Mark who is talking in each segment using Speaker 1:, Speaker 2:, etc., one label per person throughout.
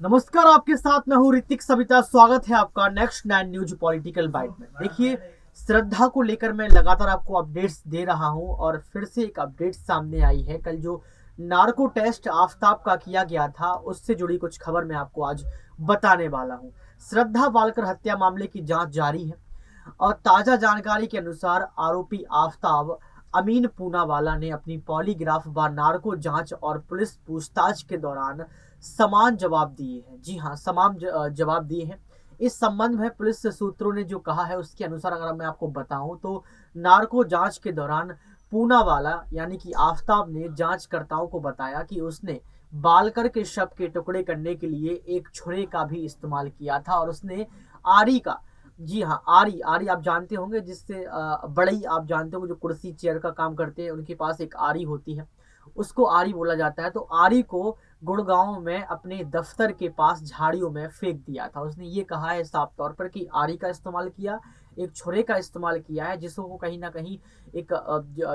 Speaker 1: नमस्कार, आपके साथ मैं हूँ ऋतिक सविता। स्वागत है आपका नेक्स्ट 9 न्यूज पॉलिटिकल बाइट में। देखिए, श्रद्धा को लेकर मैं लगातार आपको अपडेट्स दे रहा हूँ और फिर से एक अपडेट सामने आई है। कल जो नार्को टेस्ट आफताब का किया गया था, उससे जुड़ी कुछ खबर मैं आपको आज बताने वाला हूँ। श्रद्धा वालकर हत्या मामले की जांच जारी है और ताजा जानकारी के अनुसार आरोपी आफताब अमीन पूनावाला ने अपनी पॉलीग्राफ व नार्को जांच और पुलिस पूछताछ के दौरान समान जवाब दिए हैं। जी हाँ, समान जवाब दिए हैं। इस संबंध में पुलिस सूत्रों ने जो कहा है उसके अनुसार अगर मैं आपको बताऊं तो नार्को जांच के दौरान पूनावाला यानी कि आफताब ने जांचकर्ताओं को बताया कि उसने बालकर के शव के टुकड़े करने के लिए एक छुरे का भी इस्तेमाल किया था और उसने आरी का, जी हाँ, आरी आरी आप जानते होंगे, जिससे बड़ई आप जानते होंगे, जो कुर्सी चेयर का काम करते हैं उनके पास एक आरी होती है, उसको आरी बोला जाता है। तो आरी को गुड़गांव में अपने दफ्तर के पास झाड़ियों में फेंक दिया था। उसने ये कहा है साफ तौर पर कि आरी का इस्तेमाल किया, एक छुरे का इस्तेमाल किया है, जिसको कहीं ना कहीं एक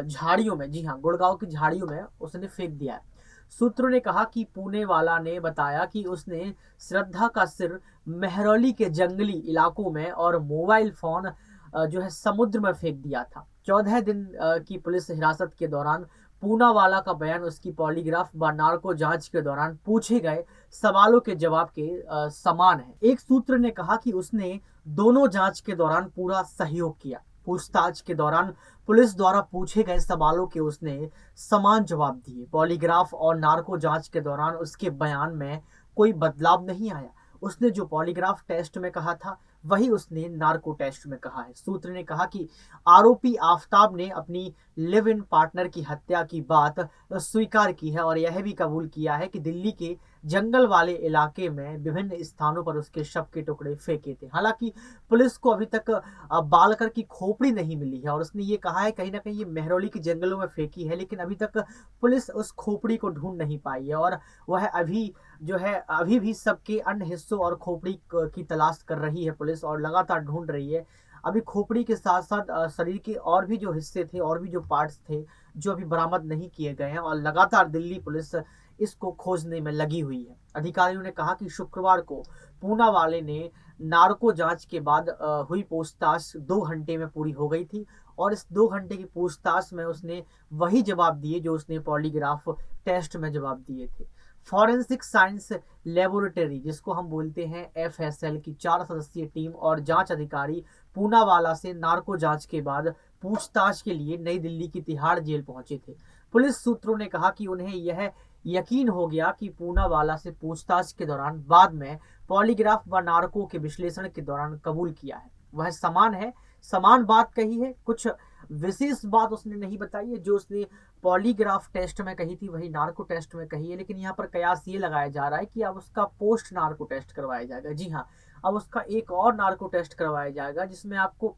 Speaker 1: झाड़ियों में, जी हाँ, गुड़गांव की झाड़ियों में उसने फेंक दिया है। सूत्रों ने कहा कि पुणे वाला ने बताया कि उसने श्रद्धा का सिर मेहरौली के जंगली इलाकों में और मोबाइल फोन जो है समुद्र में फेंक दिया था। 14 दिन की पुलिस हिरासत के दौरान पूनावाला का बयान उसकी पॉलीग्राफ व नार्को जांच के दौरान पूछे गए सवालों के जवाब के समान है। एक सूत्र ने कहा कि उसने दोनों जांच के दौरान पूरा सहयोग किया। पूछताछ के दौरान पुलिस द्वारा पूछे गए सवालों के उसने समान जवाब दिए। पॉलीग्राफ और नार्को जांच के दौरान उसके बयान में कोई बदलाव नहीं आया। उसने जो पॉलीग्राफ टेस्ट में कहा था वही उसने नार्को टेस्ट में कहा है। सूत्र ने कहा कि आरोपी आफताब ने अपनी लिव इन पार्टनर की हत्या की बात स्वीकार की है और यह भी कबूल किया है कि दिल्ली के जंगल वाले इलाके में विभिन्न स्थानों पर उसके शव के टुकड़े फेंके थे। हालांकि पुलिस को अभी तक बालकर की खोपड़ी नहीं मिली है और उसने ये कहा है कहीं ना कहीं ये मेहरौली के जंगलों में फेंकी है, लेकिन अभी तक पुलिस उस खोपड़ी को ढूंढ नहीं पाई है और वह अभी भी सबके अन्य हिस्सों और खोपड़ी की तलाश कर रही है पुलिस और लगातार ढूंढ रही है। अभी खोपड़ी के साथ साथ शरीर के और भी जो हिस्से थे और भी जो पार्ट्स थे जो अभी बरामद नहीं किए गए हैं और लगातार दिल्ली पुलिस इसको खोजने में लगी हुई है। अधिकारियों ने कहा कि शुक्रवार को पूना वाले ने नार्को जांच के बाद हुई पूछताछ 2 घंटे में पूरी हो गई थी और इस 2 घंटे की पूछताछ में उसने वही जवाब दिए जो उसने पॉलीग्राफ टेस्ट में जवाब दिए थे। फॉरेंसिक साइंस लेबोरेटरी, जिसको हम बोलते हैं एफएसएल की 4 सदस्यीय टीम और जांच अधिकारी पूनावाला से नार्को जांच के बाद पूछताछ के लिए नई दिल्ली की तिहाड़ जेल पहुंचे थे। पुलिस सूत्रों ने कहा कि उन्हें यह यकीन हो गया कि पूनावाला से पूछताछ के दौरान बाद में पॉलीग्राफ व नार्को के विश्लेषण के दौरान कबूल किया है वह समान है, समान बात कही है। कुछ विशेष बात उसने नहीं बताई है। जो उसने पॉलीग्राफ टेस्ट में कही थी वही नार्को टेस्ट में कही है, लेकिन यहाँ पर कयास ये लगाया जा रहा है कि अब उसका पोस्ट नार्को टेस्ट करवाया जाएगा। जी हाँ, अब उसका एक और नार्को टेस्ट करवाया जाएगा जिसमें आपको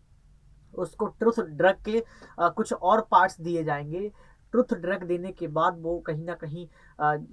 Speaker 1: उसको ट्रुथ ड्रग के कुछ और पार्ट्स दिए जाएंगे। ट्रुथ ड्रग देने के बाद वो कहीं ना कहीं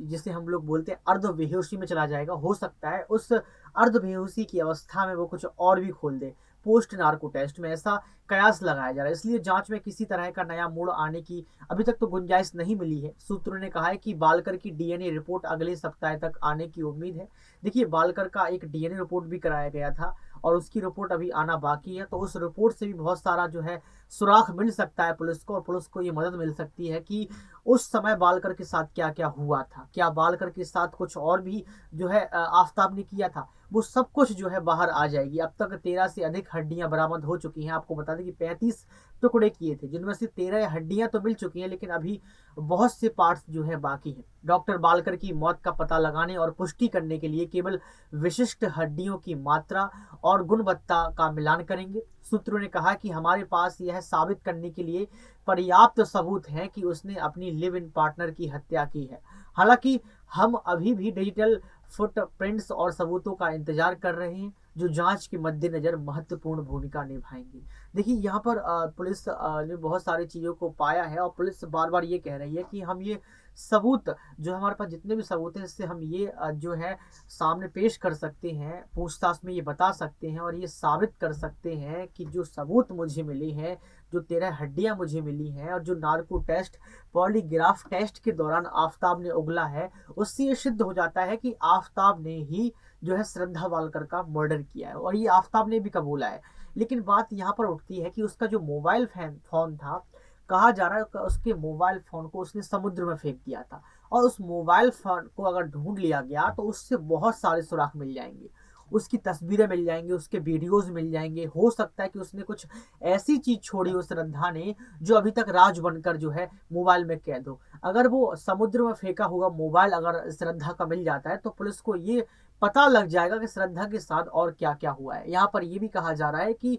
Speaker 1: जिसे हम लोग बोलते हैं अर्ध बेहोशी में चला जाएगा। हो सकता है उस अर्ध बेहोशी की अवस्था में वो कुछ और भी खोल दे। पोस्ट नार्को टेस्ट में ऐसा कयास लगाया जा रहा है, इसलिए जांच में किसी तरह का नया मोड़ आने की अभी तक तो गुंजाइश नहीं मिली है। सूत्रों ने कहा है कि बालकर की डीएनए रिपोर्ट अगले सप्ताह तक आने की उम्मीद है। देखिए, बालकर का एक डीएनए रिपोर्ट भी कराया गया था और उसकी रिपोर्ट अभी आना बाकी है, तो उस रिपोर्ट से भी बहुत सारा जो है सुराग मिल सकता है पुलिस को और पुलिस को ये मदद मिल सकती है कि उस समय बालकर के साथ क्या क्या हुआ था, क्या बालकर के साथ कुछ और भी जो है आफताब ने किया था, वो सब कुछ जो है बाहर आ जाएगी। अब तक 13 से अधिक हड्डियां बरामद हो चुकी हैं। आपको बता दें कि 35 टुकड़े किए थे, जिनमें से 13 हड्डियां तो मिल चुकी हैं, लेकिन अभी बहुत से पार्ट्स जो है बाकी हैं। डॉक्टर बालकर की मौत का पता लगाने और पुष्टि करने के लिए केवल विशिष्ट हड्डियों की मात्रा और गुणवत्ता का मिलान करेंगे। सूत्रों ने कहा कि हमारे पास यह साबित करने के लिए पर्याप्त सबूत हैं कि उसने अपनी लिव इन पार्टनर की हत्या की है। हालांकि हम अभी भी डिजिटल फुटप्रिंट्स और सबूतों का इंतजार कर रहे हैं जो जांच के मद्देनजर महत्वपूर्ण भूमिका निभाएंगे। देखिए, यहाँ पर पुलिस ने बहुत सारी चीज़ों को पाया है और पुलिस बार बार ये कह रही है कि हम ये सबूत जो हमारे पास जितने भी सबूत हैं इससे हम ये जो है सामने पेश कर सकते हैं, पूछताछ में ये बता सकते हैं और ये साबित कर सकते हैं कि जो सबूत मुझे मिले हैं, जो 13 हड्डियां मुझे मिली हैं और जो नार्को टेस्ट पॉलीग्राफ टेस्ट के दौरान आफताब ने उगला है, उससे ये सिद्ध हो जाता है कि आफताब ने ही जो है श्रद्धा वालकर का मर्डर किया है, और ये आफताब ने भी कबूला है। लेकिन बात यहाँ पर उठती है कि उसका जो मोबाइल फोन था, कहा जा रहा है कि उसके मोबाइल फोन को उसने समुद्र में फेंक दिया था, और उस मोबाइल फोन को अगर ढूंढ लिया गया तो उससे बहुत सारे सुराग मिल जाएंगे, उसकी तस्वीरें मिल जाएंगी, उसके वीडियोस मिल जाएंगे। हो सकता है कि उसने कुछ ऐसी चीज छोड़ी हो श्रद्धा ने, जो अभी तक राज बनकर जो है मोबाइल में कैद हो। अगर वो समुद्र में फेंका हुआ मोबाइल अगर श्रद्धा का मिल जाता है तो पुलिस को ये पता लग जाएगा कि श्रद्धा के साथ और क्या क्या हुआ है। यहाँ पर ये भी कहा जा रहा है कि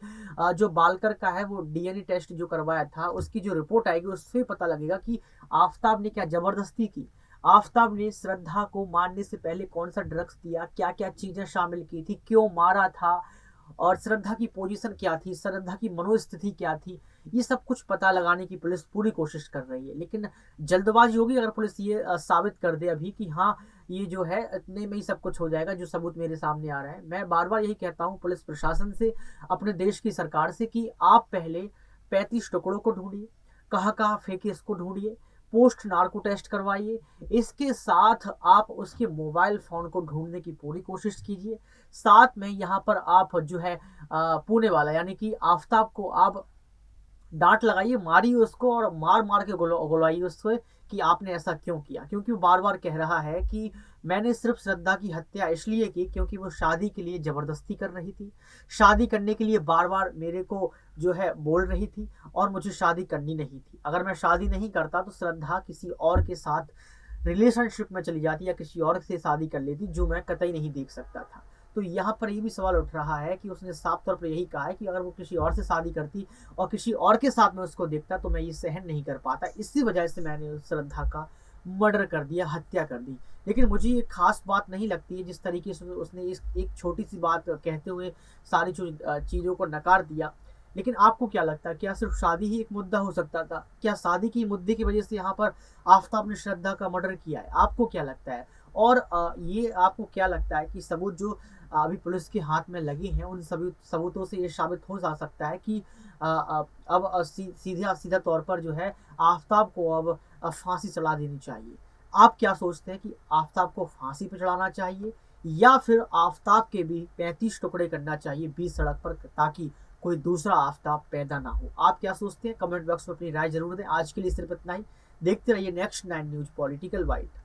Speaker 1: जो बालकर का है वो डीएनए टेस्ट जो करवाया था, उसकी जो रिपोर्ट आएगी उससे पता लगेगा कि आफताब ने क्या जबरदस्ती की, आफताब ने श्रद्धा को मारने से पहले कौन सा ड्रग्स दिया, क्या क्या चीजें शामिल की थी, क्यों मारा था, और श्रद्धा की पोजीशन क्या थी, श्रद्धा की मनोस्थिति क्या थी। ये सब कुछ पता लगाने की पुलिस पूरी कोशिश कर रही है। लेकिन जल्दबाजी होगी अगर पुलिस ये साबित कर दे अभी कि हाँ ये जो है इतने में ही सब कुछ हो जाएगा, जो सबूत मेरे सामने आ रहा है। मैं बार बार यही कहता हूँ पुलिस प्रशासन से, अपने देश की सरकार से, कि आप पहले 35 टुकड़ों को ढूंढिए, कहाँ कहाँ फेंके इसको ढूंढिए, पोस्ट नार्को टेस्ट करवाइए, इसके साथ आप उसके मोबाइल फोन को ढूंढने की पूरी कोशिश कीजिए। साथ में यहाँ पर आप जो है पुणे वाला यानी कि आफताब को आप डांट लगाइए, मारिए उसको, और मार मार के गुलवाइए उसको कि आपने ऐसा क्यों किया। क्योंकि वो बार बार कह रहा है कि मैंने सिर्फ श्रद्धा की हत्या इसलिए की क्योंकि वो शादी के लिए जबरदस्ती कर रही थी, शादी करने के लिए बार बार मेरे को जो है बोल रही थी, और मुझे शादी करनी नहीं थी। अगर मैं शादी नहीं करता तो श्रद्धा किसी और के साथ रिलेशनशिप में चली जाती या किसी और से शादी कर लेती, जो मैं कतई नहीं देख सकता था। तो यहाँ पर ये भी सवाल उठ रहा है कि उसने साफ तौर पर यही कहा है कि अगर वो किसी और से शादी करती और किसी और के साथ में उसको देखता तो मैं ये सहन नहीं कर पाता, इसी वजह से मैंने उस श्रद्धा का मर्डर कर दिया, हत्या कर दी। लेकिन मुझे ये खास बात नहीं लगती है जिस तरीके से उसने इस एक छोटी सी बात कहते हुए सारी चीज़ों को नकार दिया। लेकिन आपको क्या लगता है, क्या सिर्फ शादी ही एक मुद्दा हो सकता था? क्या शादी की मुद्दे की वजह से यहाँ पर आफताब ने श्रद्धा का मर्डर किया है? आपको क्या लगता है? और ये आपको क्या लगता है कि सबूत जो अभी पुलिस के हाथ में लगे हैं, उन सभी सबूतों से ये साबित हो जा सकता है कि अब सीधा सीधा तौर पर जो है आफताब को अब फांसी चढ़ा देनी चाहिए। आप क्या सोचते हैं कि आफताब को फांसी पर चढ़ाना चाहिए, या फिर आफताब के भी 35 टुकड़े करना चाहिए बीच सड़क पर, ताकि कोई दूसरा आफताब पैदा ना हो? आप क्या सोचते हैं? कमेंट बॉक्स में अपनी राय जरूर दें। आज के लिए सिर्फ इतना ही। देखते रहिए नेक्स्ट 9 न्यूज पॉलिटिकल बाइट।